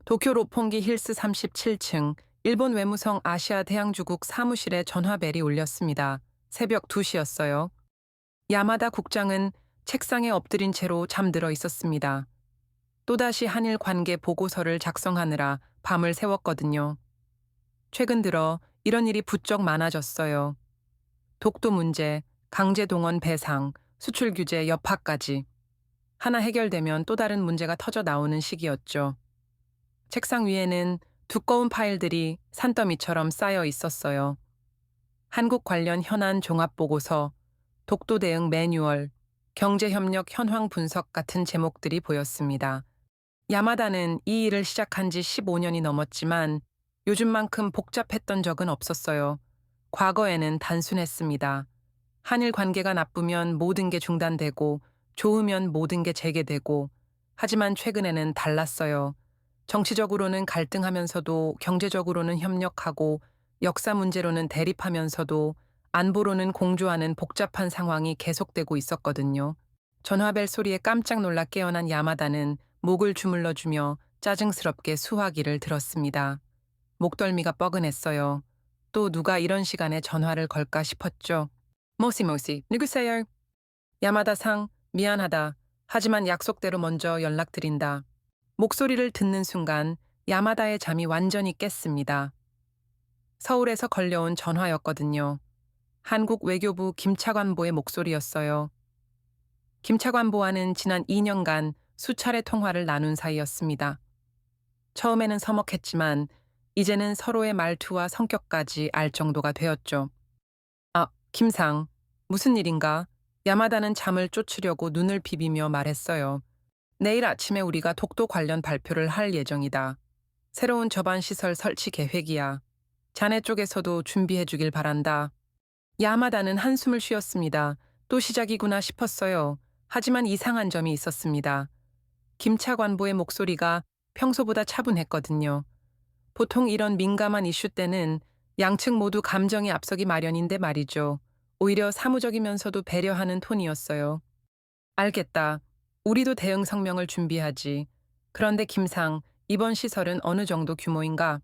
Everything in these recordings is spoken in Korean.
도쿄 로폰기 힐스 37층 일본 외무성 아시아 대양주국 사무실에 전화벨이 울렸습니다. 새벽 2시였어요. 야마다 국장은 책상에 엎드린 채로 잠들어 있었습니다. 또다시 한일 관계 보고서를 작성하느라 밤을 새웠거든요. 최근 들어 이런 일이 부쩍 많아졌어요. 독도 문제, 강제동원 배상, 수출 규제 여파까지. 하나 해결되면 또 다른 문제가 터져 나오는 시기였죠. 책상 위에는 두꺼운 파일들이 산더미처럼 쌓여 있었어요. 한국 관련 현안 종합보고서, 독도 대응 매뉴얼, 경제협력 현황 분석 같은 제목들이 보였습니다. 야마다는 이 일을 시작한 지 15년이 넘었지만 요즘만큼 복잡했던 적은 없었어요. 과거에는 단순했습니다. 한일 관계가 나쁘면 모든 게 중단되고 좋으면 모든 게 재개되고, 하지만 최근에는 달랐어요. 정치적으로는 갈등하면서도 경제적으로는 협력하고 역사 문제로는 대립하면서도 안보로는 공조하는 복잡한 상황이 계속되고 있었거든요. 전화벨 소리에 깜짝 놀라 깨어난 야마다는 목을 주물러주며 짜증스럽게 수화기를 들었습니다. 목덜미가 뻐근했어요. 또 누가 이런 시간에 전화를 걸까 싶었죠. 모시모시, 누구세요? 야마다-상, 미안하다. 하지만 약속대로 먼저 연락드린다. 목소리를 듣는 순간 야마다의 잠이 완전히 깼습니다. 서울에서 걸려온 전화였거든요. 한국 외교부 김차관보의 목소리였어요. 김차관보와는 지난 2년간 수차례 통화를 나눈 사이였습니다. 처음에는 서먹했지만 이제는 서로의 말투와 성격까지 알 정도가 되었죠. 아, 김상, 무슨 일인가? 야마다는 잠을 쫓으려고 눈을 비비며 말했어요. 내일 아침에 우리가 독도 관련 발표를 할 예정이다. 새로운 저반시설 설치 계획이야. 자네 쪽에서도 준비해 주길 바란다. 야마다는 한숨을 쉬었습니다. 또 시작이구나 싶었어요. 하지만 이상한 점이 있었습니다. 김차관보의 목소리가 평소보다 차분했거든요. 보통 이런 민감한 이슈 때는 양측 모두 감정이 앞서기 마련인데 말이죠. 오히려 사무적이면서도 배려하는 톤이었어요. 알겠다. 우리도 대응 성명을 준비하지. 그런데 김상, 이번 시설은 어느 정도 규모인가?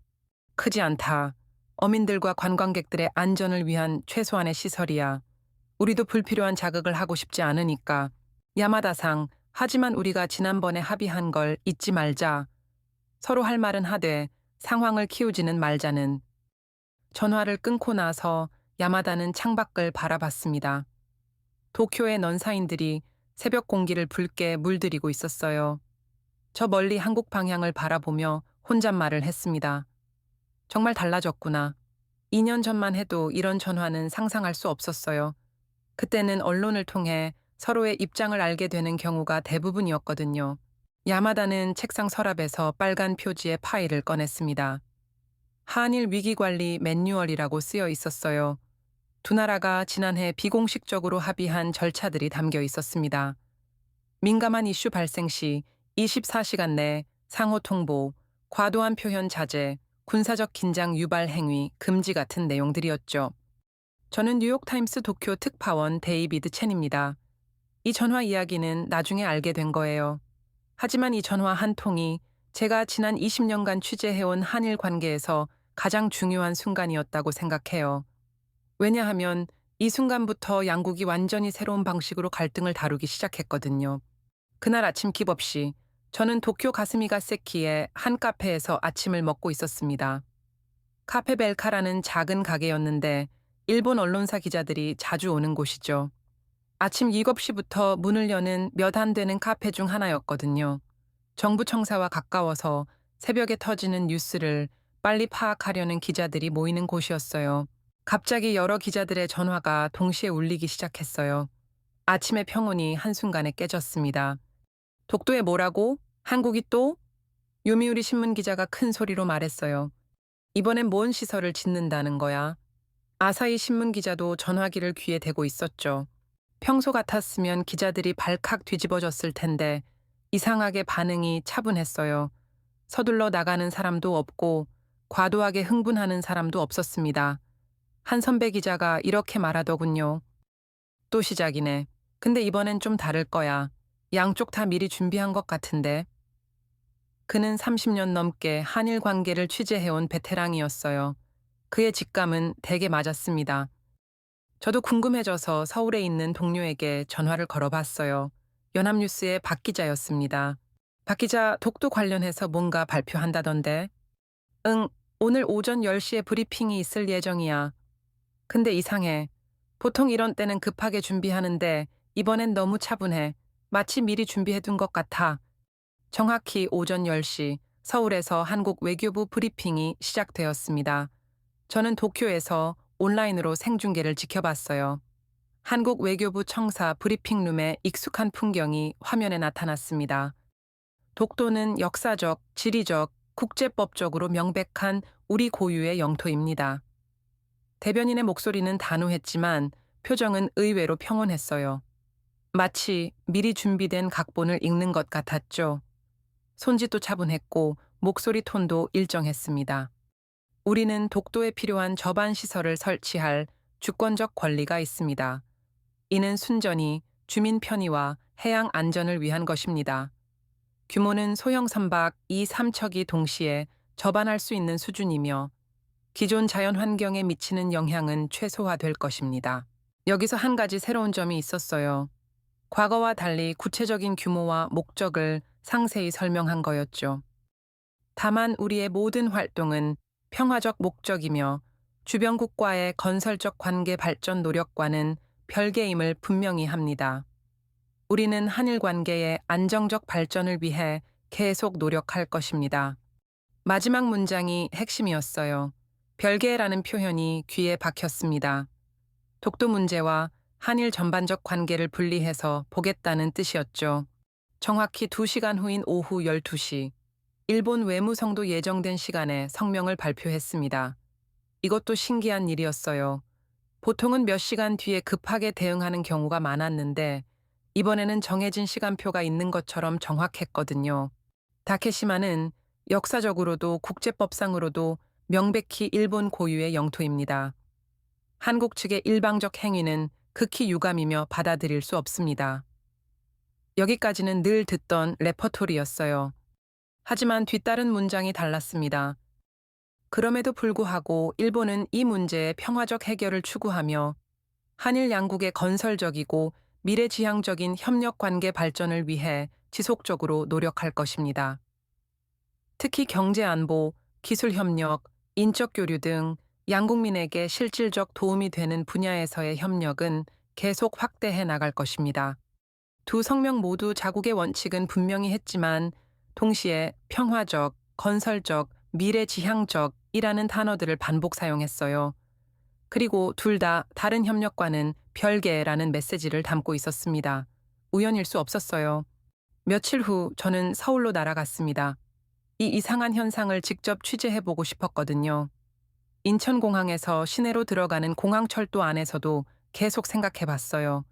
크지 않다. 어민들과 관광객들의 안전을 위한 최소한의 시설이야. 우리도 불필요한 자극을 하고 싶지 않으니까. 야마다상, 하지만 우리가 지난번에 합의한 걸 잊지 말자. 서로 할 말은 하되 상황을 키우지는 말자는. 전화를 끊고 나서 야마다는 창밖을 바라봤습니다. 도쿄의 넌사인들이 새벽 공기를 붉게 물들이고 있었어요. 저 멀리 한국 방향을 바라보며 혼잣말을 했습니다. 정말 달라졌구나. 2년 전만 해도 이런 전화는 상상할 수 없었어요. 그때는 언론을 통해 서로의 입장을 알게 되는 경우가 대부분이었거든요. 야마다는 책상 서랍에서 빨간 표지의 파일을 꺼냈습니다. 한일 위기관리 매뉴얼이라고 쓰여 있었어요. 두 나라가 지난해 비공식적으로 합의한 절차들이 담겨 있었습니다. 민감한 이슈 발생 시 24시간 내 상호 통보, 과도한 표현 자제, 군사적 긴장 유발 행위 금지 같은 내용들이었죠. 저는 뉴욕타임스 도쿄 특파원 데이비드 첸입니다. 이 전화 이야기는 나중에 알게 된 거예요. 하지만 이 전화 한 통이 제가 지난 20년간 취재해온 한일 관계에서 가장 중요한 순간이었다고 생각해요. 왜냐하면 이 순간부터 양국이 완전히 새로운 방식으로 갈등을 다루기 시작했거든요. 그날 아침 깁없이 저는 도쿄 가스미가 세키의 한 카페에서 아침을 먹고 있었습니다. 카페 벨카라는 작은 가게였는데 일본 언론사 기자들이 자주 오는 곳이죠. 아침 7시부터 문을 여는 몇 안 되는 카페 중 하나였거든요. 정부 청사와 가까워서 새벽에 터지는 뉴스를 빨리 파악하려는 기자들이 모이는 곳이었어요. 갑자기 여러 기자들의 전화가 동시에 울리기 시작했어요. 아침의 평온이 한순간에 깨졌습니다. 독도에 뭐라고? 한국이 또? 요미우리 신문 기자가 큰 소리로 말했어요. 이번엔 뭔 시설을 짓는다는 거야? 아사히 신문 기자도 전화기를 귀에 대고 있었죠. 평소 같았으면 기자들이 발칵 뒤집어졌을 텐데 이상하게 반응이 차분했어요. 서둘러 나가는 사람도 없고 과도하게 흥분하는 사람도 없었습니다. 한 선배 기자가 이렇게 말하더군요. 또 시작이네. 근데 이번엔 좀 다를 거야. 양쪽 다 미리 준비한 것 같은데. 그는 30년 넘게 한일 관계를 취재해온 베테랑이었어요. 그의 직감은 대개 맞았습니다. 저도 궁금해져서 서울에 있는 동료에게 전화를 걸어봤어요. 연합뉴스의 박 기자였습니다. 박 기자, 독도 관련해서 뭔가 발표한다던데? 응, 오늘 오전 10시에 브리핑이 있을 예정이야. 근데 이상해. 보통 이런 때는 급하게 준비하는데 이번엔 너무 차분해. 마치 미리 준비해둔 것 같아. 정확히 오전 10시 서울에서 한국 외교부 브리핑이 시작되었습니다. 저는 도쿄에서 온라인으로 생중계를 지켜봤어요. 한국 외교부 청사 브리핑룸의 익숙한 풍경이 화면에 나타났습니다. 독도는 역사적, 지리적, 국제법적으로 명백한 우리 고유의 영토입니다. 대변인의 목소리는 단호했지만 표정은 의외로 평온했어요. 마치 미리 준비된 각본을 읽는 것 같았죠. 손짓도 차분했고 목소리 톤도 일정했습니다. 우리는 독도에 필요한 저반 시설을 설치할 주권적 권리가 있습니다. 이는 순전히 주민 편의와 해양 안전을 위한 것입니다. 규모는 소형 선박 2, 3척이 동시에 접안할 수 있는 수준이며 기존 자연 환경에 미치는 영향은 최소화될 것입니다. 여기서 한 가지 새로운 점이 있었어요. 과거와 달리 구체적인 규모와 목적을 상세히 설명한 거였죠. 다만 우리의 모든 활동은 평화적 목적이며 주변국과의 건설적 관계 발전 노력과는 별개임을 분명히 합니다. 우리는 한일 관계의 안정적 발전을 위해 계속 노력할 것입니다. 마지막 문장이 핵심이었어요. 별개라는 표현이 귀에 박혔습니다. 독도 문제와 한일 전반적 관계를 분리해서 보겠다는 뜻이었죠. 정확히 2시간 후인 오후 12시, 일본 외무성도 예정된 시간에 성명을 발표했습니다. 이것도 신기한 일이었어요. 보통은 몇 시간 뒤에 급하게 대응하는 경우가 많았는데 이번에는 정해진 시간표가 있는 것처럼 정확했거든요. 다케시마는 역사적으로도 국제법상으로도 명백히 일본 고유의 영토입니다. 한국 측의 일방적 행위는 극히 유감이며 받아들일 수 없습니다. 여기까지는 늘 듣던 레퍼토리였어요. 하지만 뒤따른 문장이 달랐습니다. 그럼에도 불구하고 일본은 이 문제의 평화적 해결을 추구하며 한일 양국의 건설적이고 미래지향적인 협력 관계 발전을 위해 지속적으로 노력할 것입니다. 특히 경제 안보, 기술 협력, 인적 교류 등 양국민에게 실질적 도움이 되는 분야에서의 협력은 계속 확대해 나갈 것입니다. 두 성명 모두 자국의 원칙은 분명히 했지만 동시에 평화적, 건설적, 미래지향적이라는 단어들을 반복 사용했어요. 그리고 둘 다 다른 협력과는 별개라는 메시지를 담고 있었습니다. 우연일 수 없었어요. 며칠 후 저는 서울로 날아갔습니다. 이 이상한 현상을 직접 취재해보고 싶었거든요. 인천공항에서 시내로 들어가는 공항철도 안에서도 계속 생각해봤어요.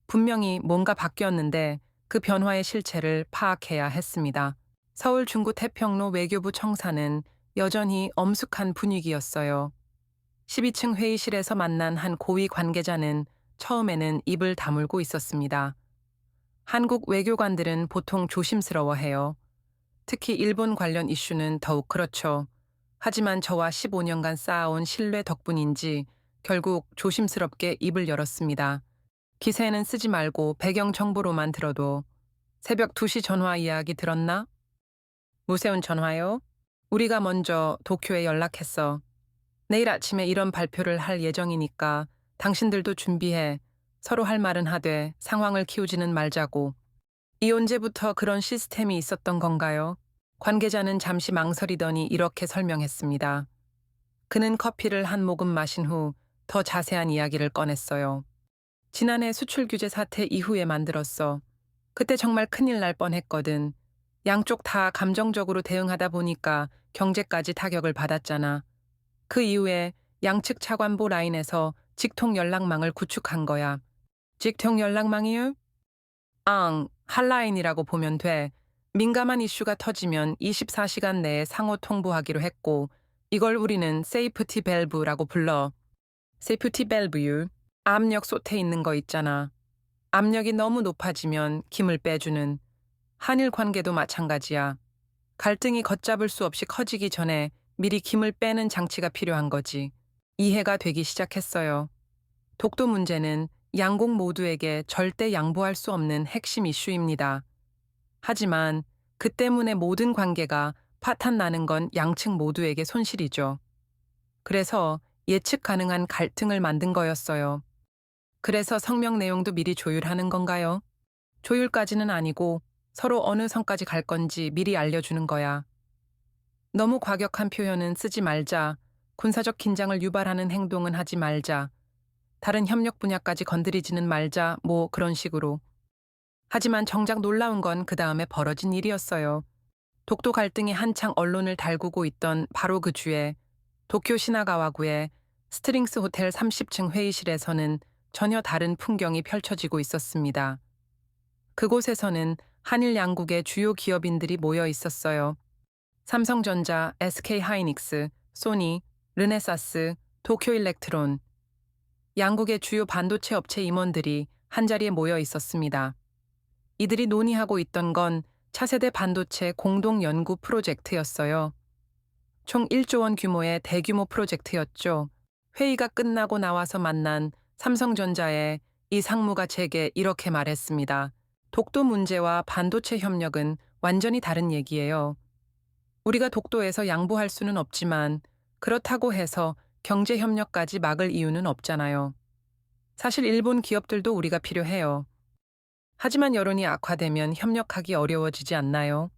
분명히 뭔가 바뀌었는데 그 변화의 실체를 파악해야 했습니다. 서울 중구 태평로 외교부 청사는 여전히 엄숙한 분위기였어요. 12층 회의실에서 만난 한 고위 관계자는 처음에는 입을 다물고 있었습니다. 한국 외교관들은 보통 조심스러워해요. 특히 일본 관련 이슈는 더욱 그렇죠. 하지만 저와 15년간 쌓아온 신뢰 덕분인지 결국 조심스럽게 입을 열었습니다. 기세는 쓰지 말고 배경 정보로만 들어도. 새벽 2시 전화 이야기 들었나? 무세운 전화요? 우리가 먼저 도쿄에 연락했어. 내일 아침에 이런 발표를 할 예정이니까 당신들도 준비해. 서로 할 말은 하되 상황을 키우지는 말자고. 이 언제부터 그런 시스템이 있었던 건가요? 관계자는 잠시 망설이더니 이렇게 설명했습니다. 그는 커피를 한 모금 마신 후 더 자세한 이야기를 꺼냈어요. 지난해 수출 규제 사태 이후에 만들었어. 그때 정말 큰일 날 뻔했거든. 양쪽 다 감정적으로 대응하다 보니까 경제까지 타격을 받았잖아. 그 이후에 양측 차관보 라인에서 직통 연락망을 구축한 거야. 직통 연락망이요? 핫라인이라고 보면 돼. 민감한 이슈가 터지면 24시간 내에 상호 통보하기로 했고 이걸 우리는 세이프티 밸브라고 불러. 세이프티 밸브유. 압력 솥에 있는 거 있잖아. 압력이 너무 높아지면 김을 빼주는. 한일 관계도 마찬가지야. 갈등이 걷잡을 수 없이 커지기 전에 미리 김을 빼는 장치가 필요한 거지. 이해가 되기 시작했어요. 독도 문제는 양국 모두에게 절대 양보할 수 없는 핵심 이슈입니다. 하지만 그 때문에 모든 관계가 파탄 나는 건 양측 모두에게 손실이죠. 그래서 예측 가능한 갈등을 만든 거였어요. 그래서 성명 내용도 미리 조율하는 건가요? 조율까지는 아니고 서로 어느 선까지 갈 건지 미리 알려주는 거야. 너무 과격한 표현은 쓰지 말자. 군사적 긴장을 유발하는 행동은 하지 말자. 다른 협력 분야까지 건드리지는 말자. 뭐 그런 식으로. 하지만 정작 놀라운 건 그 다음에 벌어진 일이었어요. 독도 갈등이 한창 언론을 달구고 있던 바로 그 주에 도쿄 시나가와구의 스트링스 호텔 30층 회의실에서는 전혀 다른 풍경이 펼쳐지고 있었습니다. 그곳에서는 한일 양국의 주요 기업인들이 모여 있었어요. 삼성전자, SK하이닉스, 소니, 르네사스, 도쿄일렉트론. 양국의 주요 반도체 업체 임원들이 한자리에 모여 있었습니다. 이들이 논의하고 있던 건 차세대 반도체 공동 연구 프로젝트였어요. 총 1조 원 규모의 대규모 프로젝트였죠. 회의가 끝나고 나와서 만난 삼성전자의 이 상무가 제게 이렇게 말했습니다. 독도 문제와 반도체 협력은 완전히 다른 얘기예요. 우리가 독도에서 양보할 수는 없지만 그렇다고 해서 경제 협력까지 막을 이유는 없잖아요. 사실 일본 기업들도 우리가 필요해요. 하지만 여론이 악화되면 협력하기 어려워지지 않나요?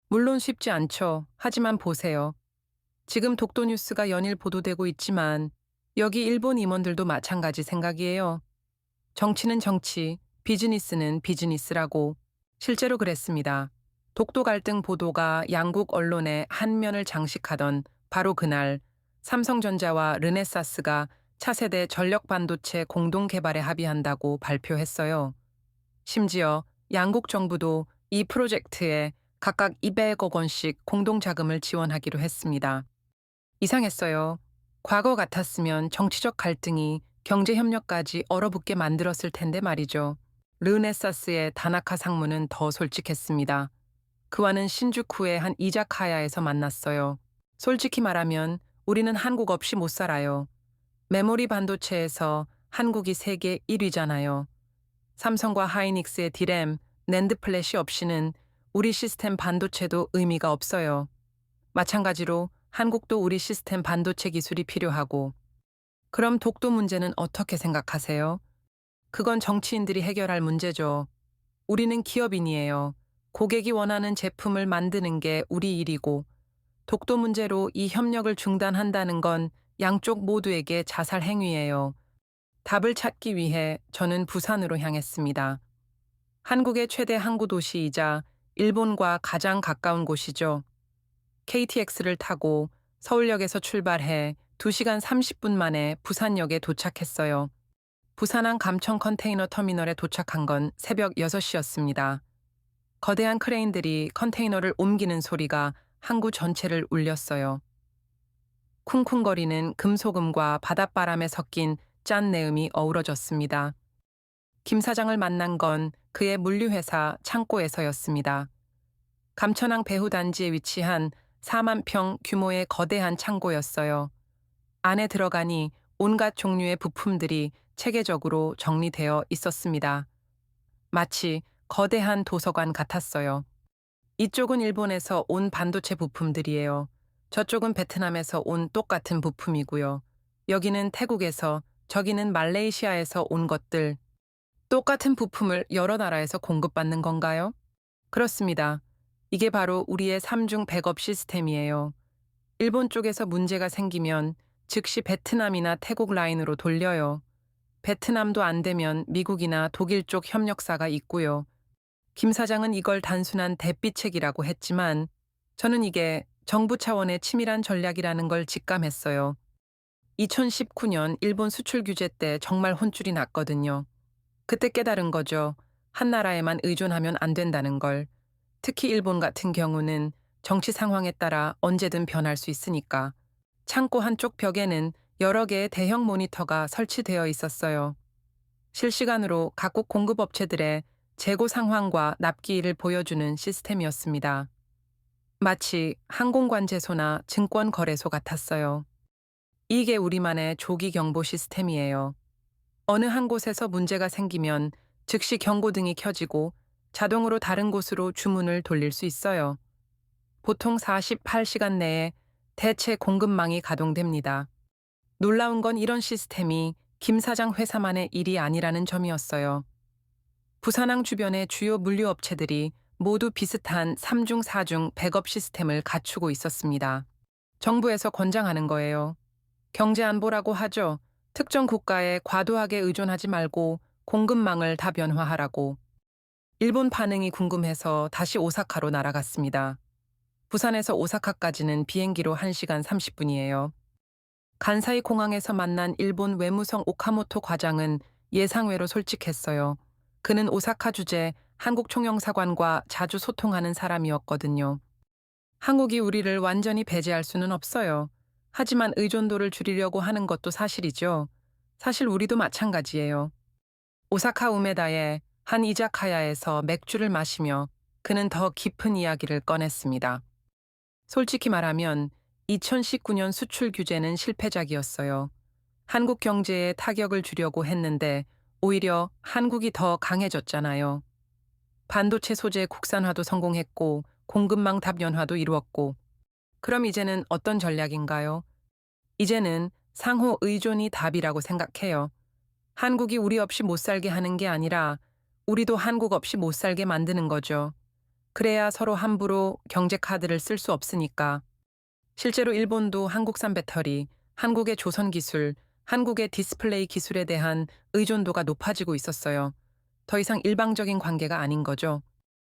물론 쉽지 않죠. 하지만 보세요. 지금 독도 뉴스가 연일 보도되고 있지만 여기 일본 임원들도 마찬가지 생각이에요. 정치는 정치, 비즈니스는 비즈니스라고. 실제로 그랬습니다. 독도 갈등 보도가 양국 언론의 한 면을 장식하던 바로 그날 삼성전자와 르네사스가 차세대 전력 반도체 공동 개발에 합의한다고 발표했어요. 심지어 양국 정부도 이 프로젝트에 각각 200억 원씩 공동 자금을 지원하기로 했습니다. 이상했어요. 과거 같았으면 정치적 갈등이 경제 협력까지 얼어붙게 만들었을 텐데 말이죠. 르네사스의 다나카 상무는 더 솔직했습니다. 그와는 신주쿠의 한 이자카야에서 만났어요. 솔직히 말하면 우리는 한국 없이 못 살아요. 메모리 반도체에서 한국이 세계 1위잖아요. 삼성과 하이닉스의 디램, 낸드 플래시 없이는 우리 시스템 반도체도 의미가 없어요. 마찬가지로 한국도 우리 시스템 반도체 기술이 필요하고. 그럼 독도 문제는 어떻게 생각하세요? 그건 정치인들이 해결할 문제죠. 우리는 기업인이에요. 고객이 원하는 제품을 만드는 게 우리 일이고, 독도 문제로 이 협력을 중단한다는 건 양쪽 모두에게 자살 행위예요. 답을 찾기 위해 저는 부산으로 향했습니다. 한국의 최대 항구 도시이자 일본과 가장 가까운 곳이죠. KTX를 타고 서울역에서 출발해 2시간 30분 만에 부산역에 도착했어요. 부산항 감천 컨테이너 터미널에 도착한 건 새벽 6시였습니다. 거대한 크레인들이 컨테이너를 옮기는 소리가 항구 전체를 울렸어요. 쿵쿵거리는 금소금과 바닷바람에 섞인 짠 내음이 어우러졌습니다. 김 사장을 만난 건 그의 물류회사 창고에서였습니다. 감천항 배후단지에 위치한 4만 평 규모의 거대한 창고였어요. 안에 들어가니 온갖 종류의 부품들이 체계적으로 정리되어 있었습니다. 마치 거대한 도서관 같았어요. 이쪽은 일본에서 온 반도체 부품들이에요. 저쪽은 베트남에서 온 똑같은 부품이고요. 여기는 태국에서, 저기는 말레이시아에서 온 것들. 똑같은 부품을 여러 나라에서 공급받는 건가요? 그렇습니다. 이게 바로 우리의 3중 백업 시스템이에요. 일본 쪽에서 문제가 생기면 즉시 베트남이나 태국 라인으로 돌려요. 베트남도 안 되면 미국이나 독일 쪽 협력사가 있고요. 김 사장은 이걸 단순한 대비책이라고 했지만 저는 이게 정부 차원의 치밀한 전략이라는 걸 직감했어요. 2019년 일본 수출 규제 때 정말 혼쭐이 났거든요. 그때 깨달은 거죠. 한 나라에만 의존하면 안 된다는 걸. 특히 일본 같은 경우는 정치 상황에 따라 언제든 변할 수 있으니까. 창고 한쪽 벽에는 여러 개의 대형 모니터가 설치되어 있었어요. 실시간으로 각국 공급업체들의 재고 상황과 납기일을 보여주는 시스템이었습니다. 마치 항공관제소나 증권거래소 같았어요. 이게 우리만의 조기 경보 시스템이에요. 어느 한 곳에서 문제가 생기면 즉시 경고등이 켜지고 자동으로 다른 곳으로 주문을 돌릴 수 있어요. 보통 48시간 내에 대체 공급망이 가동됩니다. 놀라운 건 이런 시스템이 김 사장 회사만의 일이 아니라는 점이었어요. 부산항 주변의 주요 물류업체들이 모두 비슷한 3중 4중 백업 시스템을 갖추고 있었습니다. 정부에서 권장하는 거예요. 경제 안보라고 하죠. 특정 국가에 과도하게 의존하지 말고 공급망을 다변화하라고. 일본 반응이 궁금해서 다시 오사카로 날아갔습니다. 부산에서 오사카까지는 비행기로 1시간 30분이에요. 간사이 공항에서 만난 일본 외무성 오카모토 과장은 예상외로 솔직했어요. 그는 오사카 주재 한국 총영사관과 자주 소통하는 사람이었거든요. 한국이 우리를 완전히 배제할 수는 없어요. 하지만 의존도를 줄이려고 하는 것도 사실이죠. 사실 우리도 마찬가지예요. 오사카 우메다의 한 이자카야에서 맥주를 마시며 그는 더 깊은 이야기를 꺼냈습니다. 솔직히 말하면 2019년 수출 규제는 실패작이었어요. 한국 경제에 타격을 주려고 했는데 오히려 한국이 더 강해졌잖아요. 반도체 소재 국산화도 성공했고 공급망 다변화도 이루었고. 그럼 이제는 어떤 전략인가요? 이제는 상호 의존이 답이라고 생각해요. 한국이 우리 없이 못 살게 하는 게 아니라 우리도 한국 없이 못 살게 만드는 거죠. 그래야 서로 함부로 경제 카드를 쓸 수 없으니까. 실제로 일본도 한국산 배터리, 한국의 조선 기술, 한국의 디스플레이 기술에 대한 의존도가 높아지고 있었어요. 더 이상 일방적인 관계가 아닌 거죠.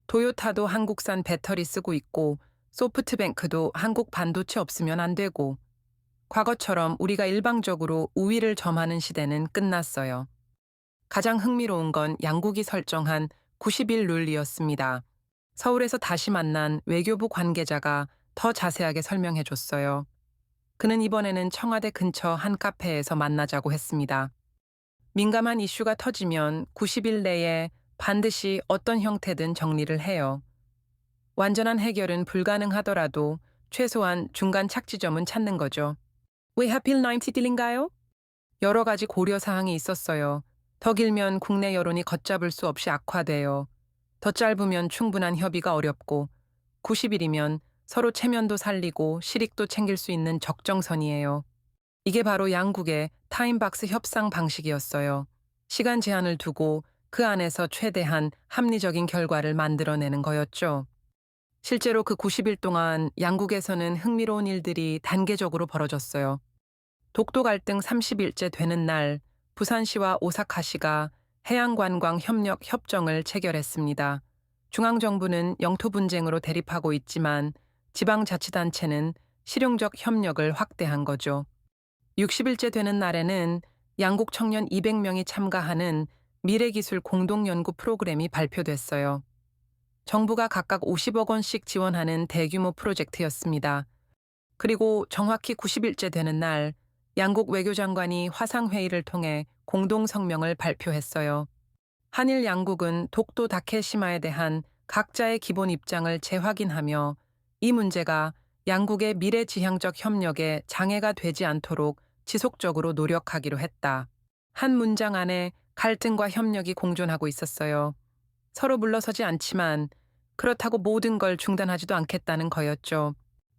도요타도 한국산 배터리 쓰고 있고 소프트뱅크도 한국 반도체 없으면 안 되고 과거처럼 우리가 일방적으로 우위를 점하는 시대는 끝났어요. 가장 흥미로운 건 양국이 설정한 90일 룰이었습니다. 서울에서 다시 만난 외교부 관계자가 더 자세하게 설명해 줬어요. 그는 이번에는 청와대 근처 한 카페에서 만나자고 했습니다. 민감한 이슈가 터지면 90일 내에 반드시 어떤 형태든 정리를 해요. 완전한 해결은 불가능하더라도 최소한 중간 착지점은 찾는 거죠. 왜 하필 90딜인가요? 여러 가지 고려 사항이 있었어요. 더 길면 국내 여론이 걷잡을 수 없이 악화돼요. 더 짧으면 충분한 협의가 어렵고 90일이면 서로 체면도 살리고 실익도 챙길 수 있는 적정선이에요. 이게 바로 양국의 타임박스 협상 방식이었어요. 시간 제한을 두고 그 안에서 최대한 합리적인 결과를 만들어내는 거였죠. 실제로 그 90일 동안 양국에서는 흥미로운 일들이 단계적으로 벌어졌어요. 독도 갈등 30일째 되는 날, 부산시와 오사카시가 해양관광 협력 협정을 체결했습니다. 중앙정부는 영토 분쟁으로 대립하고 있지만 지방자치단체는 실용적 협력을 확대한 거죠. 60일째 되는 날에는 양국 청년 200명이 참가하는 미래기술 공동연구 프로그램이 발표됐어요. 정부가 각각 50억 원씩 지원하는 대규모 프로젝트였습니다. 그리고 정확히 90일째 되는 날, 양국 외교장관이 화상회의를 통해 공동성명을 발표했어요. 한일 양국은 독도 다케시마에 대한 각자의 기본 입장을 재확인하며 이 문제가 양국의 미래지향적 협력에 장애가 되지 않도록 지속적으로 노력하기로 했다. 한 문장 안에 갈등과 협력이 공존하고 있었어요. 서로 물러서지 않지만 그렇다고 모든 걸 중단하지도 않겠다는 거였죠.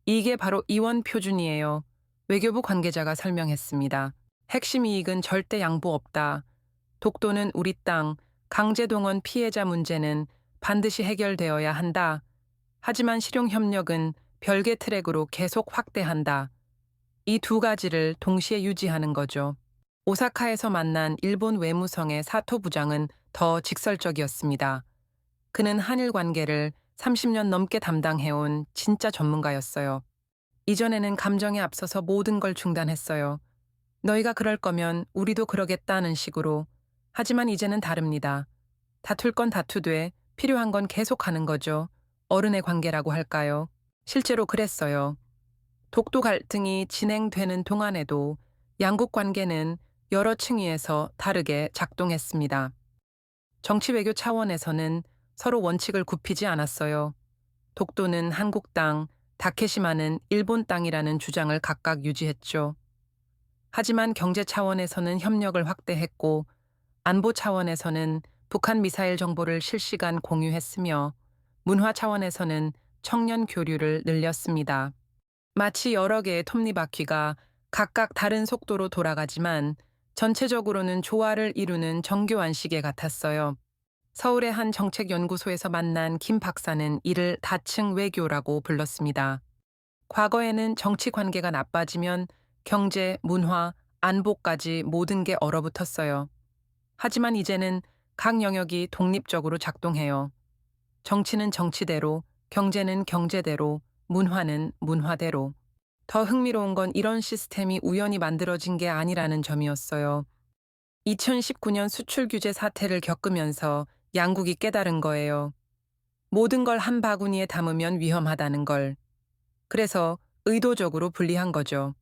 이게 바로 이원 표준이에요. 외교부 관계자가 설명했습니다. 핵심 이익은 절대 양보 없다. 독도는 우리 땅, 강제동원 피해자 문제는 반드시 해결되어야 한다. 하지만 실용협력은 별개 트랙으로 계속 확대한다. 이 두 가지를 동시에 유지하는 거죠. 오사카에서 만난 일본 외무성의 사토 부장은 더 직설적이었습니다. 그는 한일 관계를 30년 넘게 담당해온 진짜 전문가였어요. 이전에는 감정에 앞서서 모든 걸 중단했어요. 너희가 그럴 거면 우리도 그러겠다는 식으로. 하지만 이제는 다릅니다. 다툴 건 다투되 필요한 건 계속하는 거죠. 어른의 관계라고 할까요? 실제로 그랬어요. 독도 갈등이 진행되는 동안에도 양국 관계는 여러 층위에서 다르게 작동했습니다. 정치 외교 차원에서는 서로 원칙을 굽히지 않았어요. 독도는 한국 땅, 다케시마는 일본 땅이라는 주장을 각각 유지했죠. 하지만 경제 차원에서는 협력을 확대했고 안보 차원에서는 북한 미사일 정보를 실시간 공유했으며 문화 차원에서는 청년 교류를 늘렸습니다. 마치 여러 개의 톱니바퀴가 각각 다른 속도로 돌아가지만 전체적으로는 조화를 이루는 정교한 시계 같았어요. 서울의 한 정책연구소에서 만난 김 박사는 이를 다층 외교라고 불렀습니다. 과거에는 정치 관계가 나빠지면 경제, 문화, 안보까지 모든 게 얼어붙었어요. 하지만 이제는 각 영역이 독립적으로 작동해요. 정치는 정치대로, 경제는 경제대로, 문화는 문화대로. 더 흥미로운 건 이런 시스템이 우연히 만들어진 게 아니라는 점이었어요. 2019년 수출 규제 사태를 겪으면서 양국이 깨달은 거예요. 모든 걸 한 바구니에 담으면 위험하다는 걸. 그래서 의도적으로 분리한 거죠.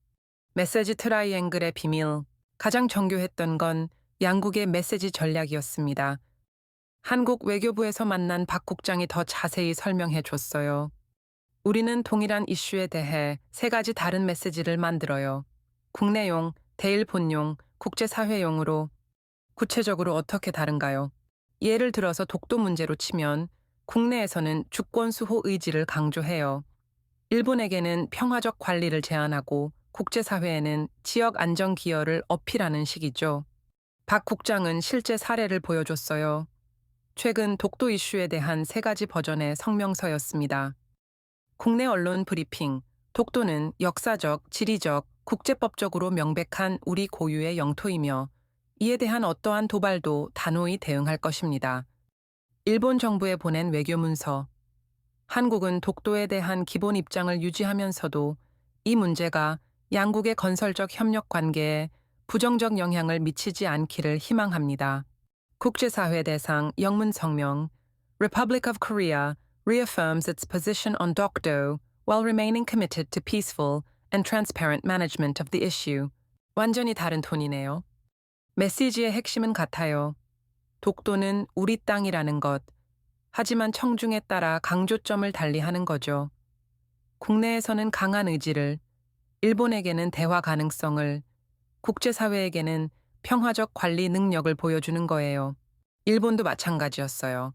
메시지 트라이앵글의 비밀. 가장 정교했던 건 양국의 메시지 전략이었습니다. 한국 외교부에서 만난 박 국장이 더 자세히 설명해 줬어요. 우리는 동일한 이슈에 대해 세 가지 다른 메시지를 만들어요. 국내용, 대일본용, 국제사회용으로. 구체적으로 어떻게 다른가요? 예를 들어서 독도 문제로 치면 국내에서는 주권 수호 의지를 강조해요. 일본에게는 평화적 관리를 제안하고 국제사회에는 지역 안정 기여를 어필하는 식이죠. 박 국장은 실제 사례를 보여줬어요. 최근 독도 이슈에 대한 세 가지 버전의 성명서였습니다. 국내 언론 브리핑, 독도는 역사적, 지리적, 국제법적으로 명백한 우리 고유의 영토이며 이에 대한 어떠한 도발도 단호히 대응할 것입니다. 일본 정부에 보낸 외교문서. 한국은 독도에 대한 기본 입장을 유지하면서도 이 문제가 양국의 건설적 협력 관계에 부정적 영향을 미치지 않기를 희망합니다. 국제사회 대상 영문 성명. Republic of Korea reaffirms its position on Dokdo while remaining committed to peaceful and transparent management of the issue. 완전히 다른 톤이네요. 메시지의 핵심은 같아요. 독도는 우리 땅이라는 것. 하지만 청중에 따라 강조점을 달리하는 거죠. 국내에서는 강한 의지를, 일본에게는 대화 가능성을, 국제사회에게는 평화적 관리 능력을 보여주는 거예요. 일본도 마찬가지였어요.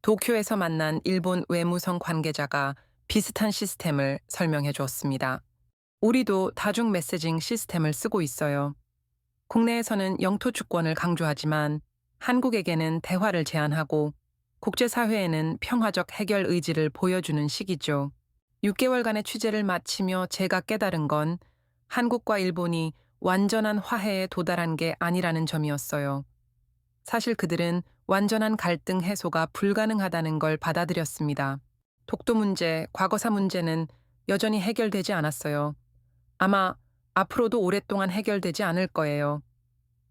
도쿄에서 만난 일본 외무성 관계자가 비슷한 시스템을 설명해 주었습니다. 우리도 다중 메시징 시스템을 쓰고 있어요. 국내에서는 영토 주권을 강조하지만 한국에게는 대화를 제안하고 국제사회에는 평화적 해결 의지를 보여주는 시기죠. 6개월간의 취재를 마치며 제가 깨달은 건 한국과 일본이 완전한 화해에 도달한 게 아니라는 점이었어요. 사실 그들은 완전한 갈등 해소가 불가능하다는 걸 받아들였습니다. 독도 문제, 과거사 문제는 여전히 해결되지 않았어요. 아마 앞으로도 오랫동안 해결되지 않을 거예요.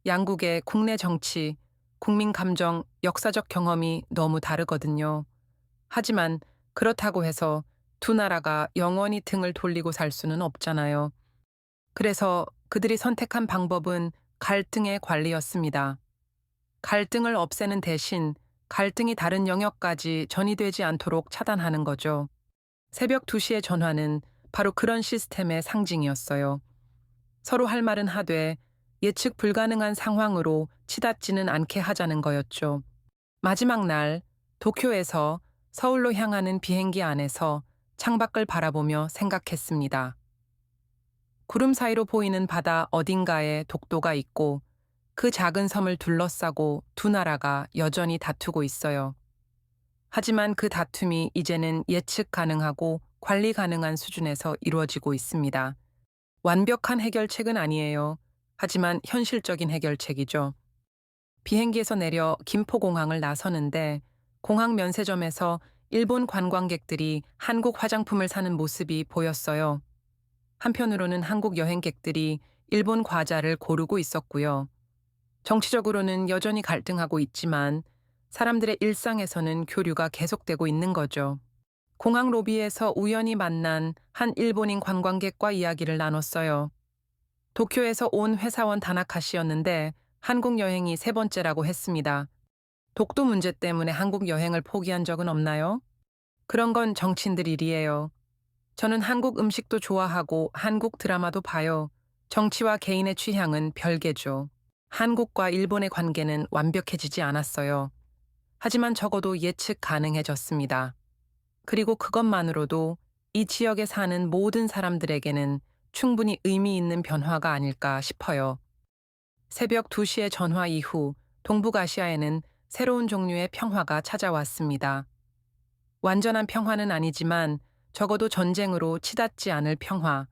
양국의 국내 정치, 국민 감정, 역사적 경험이 너무 다르거든요. 하지만 그렇다고 해서 두 나라가 영원히 등을 돌리고 살 수는 없잖아요. 그래서 그들이 선택한 방법은 갈등의 관리였습니다. 갈등을 없애는 대신 갈등이 다른 영역까지 전이되지 않도록 차단하는 거죠. 새벽 2시의 전화는 바로 그런 시스템의 상징이었어요. 서로 할 말은 하되 예측 불가능한 상황으로 치닫지는 않게 하자는 거였죠. 마지막 날 도쿄에서 서울로 향하는 비행기 안에서 창밖을 바라보며 생각했습니다. 구름 사이로 보이는 바다 어딘가에 독도가 있고 그 작은 섬을 둘러싸고 두 나라가 여전히 다투고 있어요. 하지만 그 다툼이 이제는 예측 가능하고 관리 가능한 수준에서 이루어지고 있습니다. 완벽한 해결책은 아니에요. 하지만 현실적인 해결책이죠. 비행기에서 내려 김포공항을 나서는데 공항 면세점에서 일본 관광객들이 한국 화장품을 사는 모습이 보였어요. 한편으로는 한국 여행객들이 일본 과자를 고르고 있었고요. 정치적으로는 여전히 갈등하고 있지만 사람들의 일상에서는 교류가 계속되고 있는 거죠. 공항 로비에서 우연히 만난 한 일본인 관광객과 이야기를 나눴어요. 도쿄에서 온 회사원 다나카 씨였는데 한국 여행이 세 번째라고 했습니다. 독도 문제 때문에 한국 여행을 포기한 적은 없나요? 그런 건 정치인들 일이에요. 저는 한국 음식도 좋아하고 한국 드라마도 봐요. 정치와 개인의 취향은 별개죠. 한국과 일본의 관계는 완벽해지지 않았어요. 하지만 적어도 예측 가능해졌습니다. 그리고 그것만으로도 이 지역에 사는 모든 사람들에게는 충분히 의미 있는 변화가 아닐까 싶어요. 새벽 2시의 전화 이후 동북아시아에는 새로운 종류의 평화가 찾아왔습니다. 완전한 평화는 아니지만 적어도 전쟁으로 치닫지 않을 평화,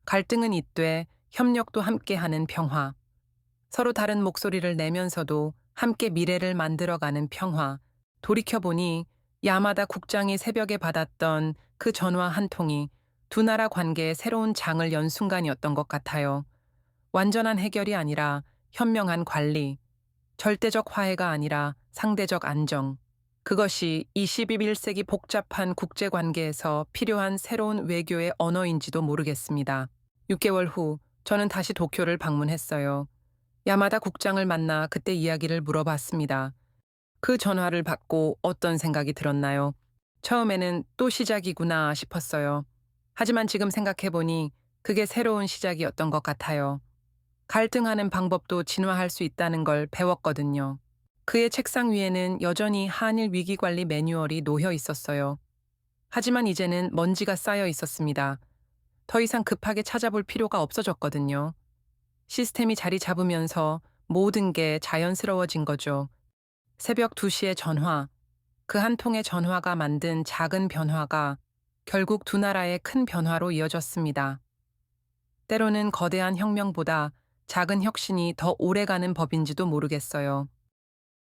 갈등은 있되 협력도 함께하는 평화, 서로 다른 목소리를 내면서도 함께 미래를 만들어가는 평화. 돌이켜보니 야마다 국장이 새벽에 받았던 그 전화 한 통이 두 나라 관계의 새로운 장을 연 순간이었던 것 같아요. 완전한 해결이 아니라 현명한 관리, 절대적 화해가 아니라 상대적 안정. 그것이 21세기 복잡한 국제관계에서 필요한 새로운 외교의 언어인지도 모르겠습니다. 6개월 후 저는 다시 도쿄를 방문했어요. 야마다 국장을 만나 그때 이야기를 물어봤습니다. 그 전화를 받고 어떤 생각이 들었나요? 처음에는 또 시작이구나 싶었어요. 하지만 지금 생각해보니 그게 새로운 시작이었던 것 같아요. 갈등하는 방법도 진화할 수 있다는 걸 배웠거든요. 그의 책상 위에는 여전히 한일 위기관리 매뉴얼이 놓여 있었어요. 하지만 이제는 먼지가 쌓여 있었습니다. 더 이상 급하게 찾아볼 필요가 없어졌거든요. 시스템이 자리 잡으면서 모든 게 자연스러워진 거죠. 새벽 2시의 전화, 그 한 통의 전화가 만든 작은 변화가 결국 두 나라의 큰 변화로 이어졌습니다. 때로는 거대한 혁명보다 작은 혁신이 더 오래가는 법인지도 모르겠어요.